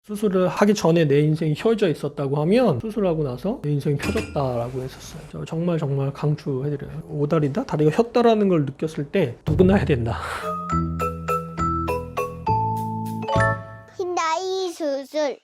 수술을 하기 전에 내 인생이 휘어져 있었다고 하면 수술하고 나서 내 인생이 펴졌다라고 했었어요. 저 정말 강추해드려요. 오다리다? 다리가 휘었다라는 걸 느꼈을 때 누구나 해야 된다. 흰다리 수술.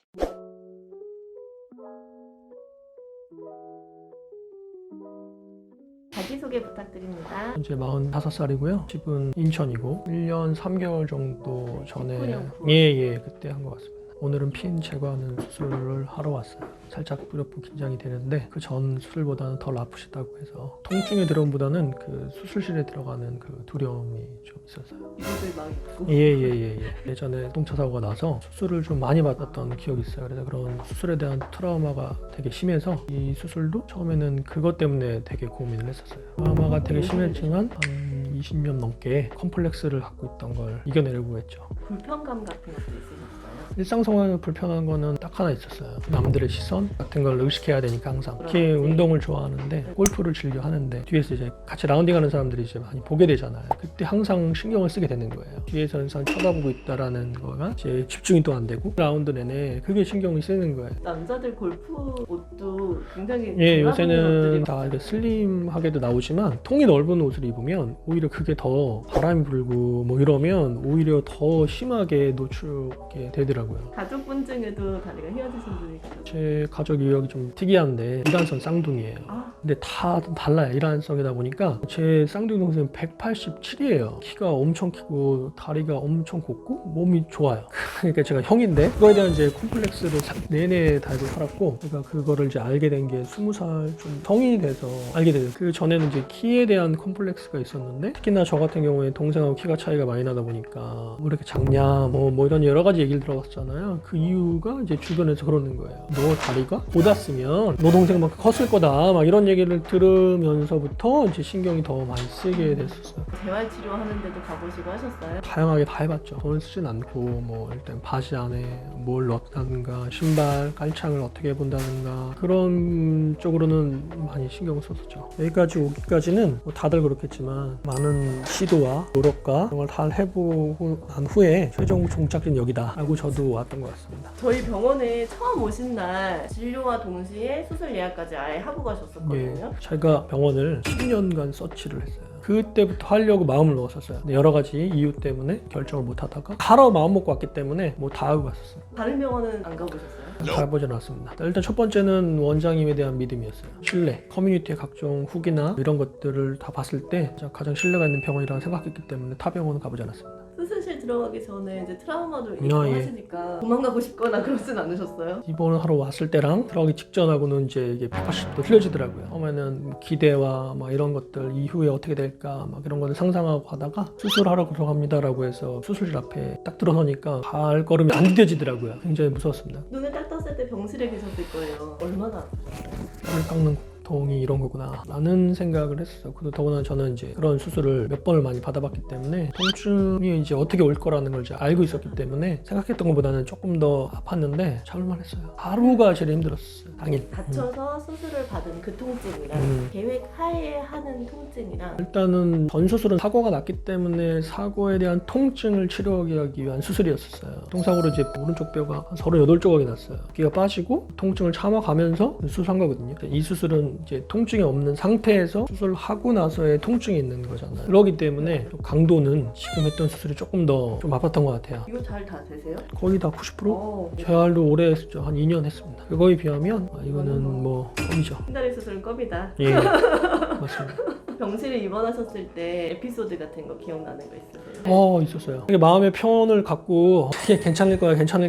자기소개 부탁드립니다. 이제 45살이고요. 집은 인천이고 1년 3개월 정도 전에 19년 예 그때 한 것 같습니다. 오늘은 핀 제거하는 수술을 하러 왔어요. 살짝 무렵부 긴장이 되는데 그 전 수술보다는 덜 아프시다고 해서 통증의 두려움보다는 그 수술실에 들어가는 그 두려움이 좀 있었어요. 이분들 막 있고. 예. 예전에 자동차 사고가 나서 수술을 좀 많이 받았던 기억이 있어요. 그래서 그런 수술에 대한 트라우마가 되게 심해서 이 수술도 처음에는 그것 때문에 되게 고민을 했었어요. 트라우마가 되게 심했지만 한 20년 넘게 컴플렉스를 갖고 있던 걸 이겨내려고 했죠. 불편감 같은 것도 있으셨어요? 일상생활에 불편한 거는 딱 하나 있었어요. 남들의 시선 같은 걸 의식해야 되니까 항상. 특히 운동을 좋아하는데 골프를 즐겨 하는데 뒤에서 이제 같이 라운딩하는 사람들이 이제 많이 보게 되잖아요. 그때 항상 신경을 쓰게 되는 거예요. 뒤에서 항상 쳐다보고 있다라는 거가 이제 집중이 또 안 되고 라운드 내내 그게 신경이 쓰이는 거예요. 남자들 골프 옷도 굉장히 예, 달라붙는 요새는 옷들이 다 이렇게 슬림하게도 나오지만 통이 넓은 옷을 입으면 오히려 그게 더 바람이 불고 뭐 이러면 오히려 더 심하게 노출게 되더라고요. 가족분증에도 다리가 휘어지신 분이 계세요. 제 가족 유형이 좀 특이한데 일란성 쌍둥이에요. 아, 근데 다 달라요. 일란성이다 보니까 제 쌍둥이 동생은 187이에요. 키가 엄청 크고 다리가 엄청 곱고 몸이 좋아요. 그러니까 제가 형인데 그거에 대한 이제 콤플렉스를 내내 달고 살았고 제가 그거를 이제 알게 된 게 20살 좀 성인이 돼서 알게 돼요. 그 전에는 이제 키에 대한 콤플렉스가 있었는데 특히나 저 같은 경우에 동생하고 키가 차이가 많이 나다 보니까 뭐 이렇게 작냐 뭐 이런 여러 가지 얘기를 들어봤잖아요. 그 이유가 이제 주변에서 그러는 거예요. 너 다리가 곧았으면 너 동생만큼 컸을 거다 막 이런 얘기를 들으면서부터 이제 신경이 더 많이 쓰게 됐었어요. 재활치료 하는데도 가보시고 하셨어요? 다양하게 다 해봤죠. 돈을 쓰진 않고 뭐 일단 바지 안에 뭘 넣다든가 신발 깔창을 어떻게 해본다든가 그런 쪽으로는 많이 신경을 썼었죠. 여기까지 오기까지는 뭐 다들 그렇겠지만 많은 시도와 노력과 이런 걸 다 해보고 난 후에 최종 종착지는 여기다 라고 저도 왔던 것 같습니다. 저희 병원에 처음 오신 날 진료와 동시에 수술 예약까지 아예 하고 가셨었거든요. 제가 병원을 10년간 서치를 했어요. 그때부터 하려고 마음을 먹었었어요. 근데 여러 가지 이유 때문에 결정을 못 하다가 가라고 마음 먹고 왔기 때문에 뭐 다 하고 갔었어요. 다른 병원은 안 가보셨어요? 가보진 않았습니다. 일단 첫 번째는 원장님에 대한 믿음이었어요. 신뢰, 커뮤니티의 각종 후기나 이런 것들을 다 봤을 때 가장 신뢰가 있는 병원이라고 생각했기 때문에 타 병원은 가보지 않았습니다. 수술실 들어가기 전에 이제 트라우마도 있고 예. 하시니까 도망가고 싶거나 그러진 않으셨어요? 입원을 하러 왔을 때랑 들어가기 직전하고는 이제 이게 180도 틀려지더라고요. 처음에는 기대와 막 이런 것들 이후에 어떻게 될까 막 이런 거를 상상하고 하다가 수술하러 들어갑니다라고 해서 수술실 앞에 딱 들어서니까 발걸음이 안 디뎌지더라고요. 굉장히 무서웠습니다. 눈을 딱 떴을 때 병실에 계셨을 거예요. 얼마나 아프셨어요? 뼈를 깎는 고통이 이런 거구나 라는 생각을 했었어요. 그리고 더구나 저는 이제 그런 수술을 몇 번을 많이 받아봤기 때문에 통증이 이제 어떻게 올 거라는 걸 이제 알고 있었기 때문에 생각했던 것보다는 조금 더 아팠는데 참을만 했어요. 하루가 제일 힘들었어요. 당일. 다쳐서 수술을 받은 그 통증이랑 계획 하에 하는 통증이랑 일단은 전 수술은 사고가 났기 때문에 사고에 대한 통증을 치료하기 위한 수술이었어요. 통상으로 이제 오른쪽 뼈가 한 38조각이 났어요. 기가 빠지고 통증을 참아가면서 수술한 거거든요. 이 수술은 이제 통증이 없는 상태에서 수술하고 나서의 통증이 있는 거잖아요. 그렇기 때문에 강도는 지금 했던 수술이 조금 더 좀 아팠던 것 같아요. 이거 잘 다 되세요? 거의 다 90%? 네. 재활도 오래 했었죠. 한 2년 했습니다. 그거에 비하면 이거는 뭐 껌이죠. 흰다리 수술은 껌이다. 예, 맞습니다. 병실에 입원하셨을 때 에피소드 같은 거 기억나는 거 있으세요? 있었어요. 되게 마음의 편을 갖고 이게 괜찮을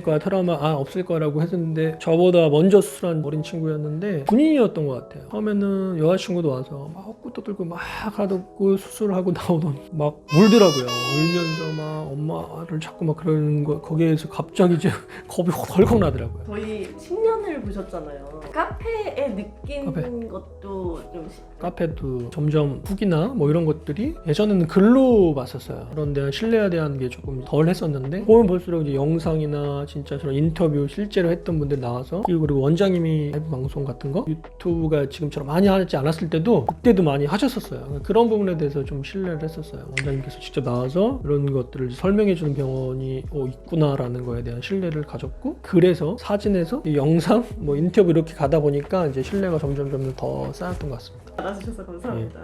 거야 트라우마 없을 거라고 했었는데 저보다 먼저 수술한 어린 친구였는데 군인이었던 것 같아요. 처음에는 여자친구도 와서 막 헛구도 들고 막 하고 수술을 하고 나오더니 막 울더라고요. 울면서 막 엄마를 찾고 막 그러는 거 거기에서 갑자기 이제 겁이 덜컥 나더라고요. 거의 10년을 카페를 보셨잖아요. 카페에 느낀 카페. 것도 좀 카페도 점점 후기나 뭐 이런 것들이 예전에는 글로 봤었어요. 그런데 신뢰에 대한 게 조금 덜 했었는데 보면 볼수록 이제 영상이나 진짜 저런 인터뷰 실제로 했던 분들 나와서 그리고 원장님이 라이브 방송 같은 거 유튜브가 지금처럼 많이 하지 않았을 때도 그때도 많이 하셨었어요. 그런 부분에 대해서 좀 신뢰를 했었어요. 원장님께서 직접 나와서 이런 것들을 설명해 주는 병원이 있구나라는 거에 대한 신뢰를 가졌고, 그래서 사진에서 이 영상 뭐 인터뷰 이렇게 가다 보니까 이제 신뢰가 점점 더 쌓였던 것 같습니다. 알아주셔서 감사합니다.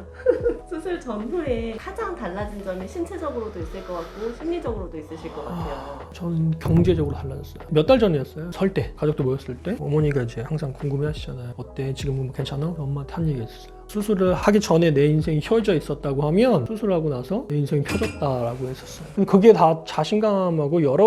수술 전후에 가장 달라진 점이 신체적으로도 있을 것 같고 심리적으로도 있으실 것 같아요. 저는 경제적으로 달라졌어요. 몇 달 전이었어요. 설 때 가족들 모였을 때 어머니가 이제 항상 궁금해 하시잖아요. 어때? 지금은 괜찮아? 엄마한테 한 얘기가 있었어요. 수술을 하기 전에 내 인생이 휘어져 있었다고 하면 수술하고 나서 내 인생이 펴졌다라고 했었어요. 그게 다 자신감하고 여러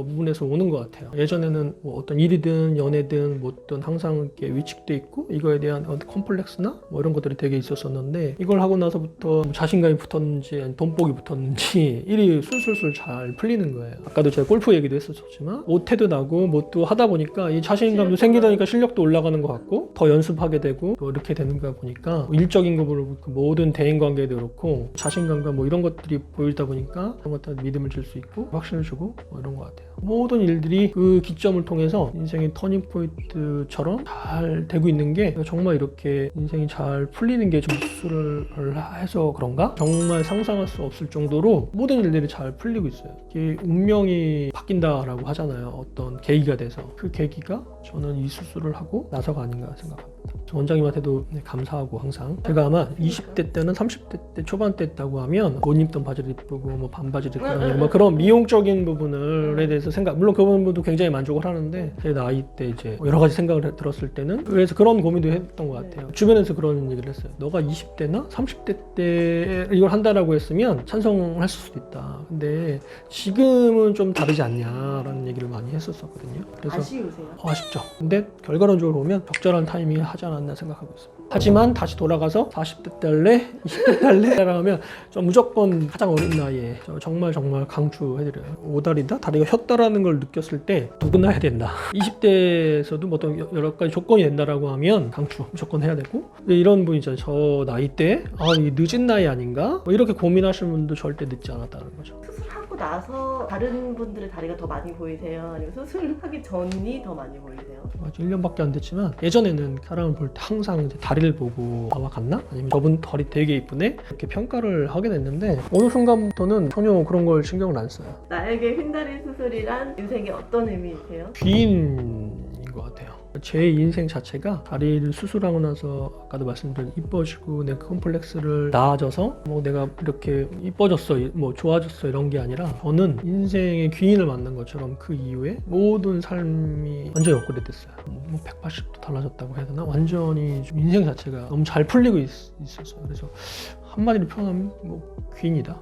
부분에서 오는 것 같아요. 예전에는 뭐 어떤 일이든 연애든 뭐든 항상 이렇게 위축돼 있고 이거에 대한 어떤 컴플렉스나 뭐 이런 것들이 되게 있었었는데, 이걸 하고 나서부터 자신감이 붙었는지 아니 돈복이 붙었는지 일이 술술술 잘 풀리는 거예요. 아까도 제가 골프 얘기도 했었지만 오태도 나고 뭐 또 하다 보니까 이 자신감도 생기다니까 실력도 올라가는 것 같고 더 연습하게 되고 또 이렇게 되는 거 보니까 일적인 거를 모든 대인 관계도 그렇고 자신감과 뭐 이런 것들이 보이다 보니까 그런 것들 믿음을 줄 수 있고 확신을 주고 뭐 이런 것 같아요. 모든 일들이 그 기점을 통해서 인생의 터닝 포인트처럼 잘 되고 있는 게 정말 이렇게 인생이 잘 풀리는 게 좀 수술을 해서 그런가? 정말 상상할 수 없을 정도로 모든 일들이 잘 풀리고 있어요. 이게 운명이 바뀐다라고 하잖아요. 어떤 계기가 돼서 그 계기가 저는 이 수술을 하고 나서가 아닌가 생각합니다. 원장님한테도 감사하고 항상 제가 아마 20대 때는 30대 때 초반 때 했다고 하면 못 입던 바지를 입고 뭐 반바지를 입고 다니고 뭐 그런 미용적인 부분에 대해서 생각, 물론 그 부분도 굉장히 만족을 하는데 제 나이 때 이제 여러 가지 생각을 들었을 때는 그래서 그런 고민도 했던 것 같아요. 주변에서 그런 얘기를 했어요. 너가 20대나 30대 때 이걸 한다라고 했으면 찬성할 수도 있다. 근데 지금은 좀 다르지 않냐라는 얘기를 많이 했었거든요. 그래서 아쉬우세요? 아쉽죠. 근데 결과론적으로 보면 적절한 타이밍에 하지 않았나 생각하고 있습니다. 하지만 다시 돌아가서 40대 때 할래? 20대 때 할래? 라고 하면 저 무조건 가장 어린 나이에 정말 강추해드려요. 오다리다? 다리가 휘었다라는 걸 느꼈을 때 누구나 해야 된다. 20대에서도 뭐 어떤 여러 가지 조건이 된다라고 하면 강추 무조건 해야 되고, 근데 이런 분 있잖아요. 저 나이 때 이 늦은 나이 아닌가? 뭐 이렇게 고민하시는 분도 절대 늦지 않았다는 거죠. 수술하고 나서 다른 분들의 다리가 더 많이 보이세요? 아니면 수술하기 전이 더 많이 보이세요? 아직 1년밖에 안 됐지만 예전에는 사람을 볼 때 항상 이제 다리를 보고 아마 같나? 아니면 저분 다리 되게 이쁘네? 이렇게 평가를 하게 됐는데 어느 순간부터는 전혀 그런 걸 신경을 안 써요. 나에게 휜다리 수술이란 인생에 어떤 의미이세요? 귀인인 것 같아요. 제 인생 자체가 다리를 수술하고 나서 아까도 말씀드린 이뻐지고 내 컴플렉스를 나아져서 뭐 내가 이렇게 이뻐졌어 뭐 좋아졌어 이런 게 아니라 저는 인생의 귀인을 만난 것처럼 그 이후에 모든 삶이 완전히 업그레이드 됐어요. 뭐 180도 달라졌다고 해야 되나? 완전히 좀 인생 자체가 너무 잘 풀리고 있었어요. 그래서 한마디로 표현하면 뭐 귀인이다.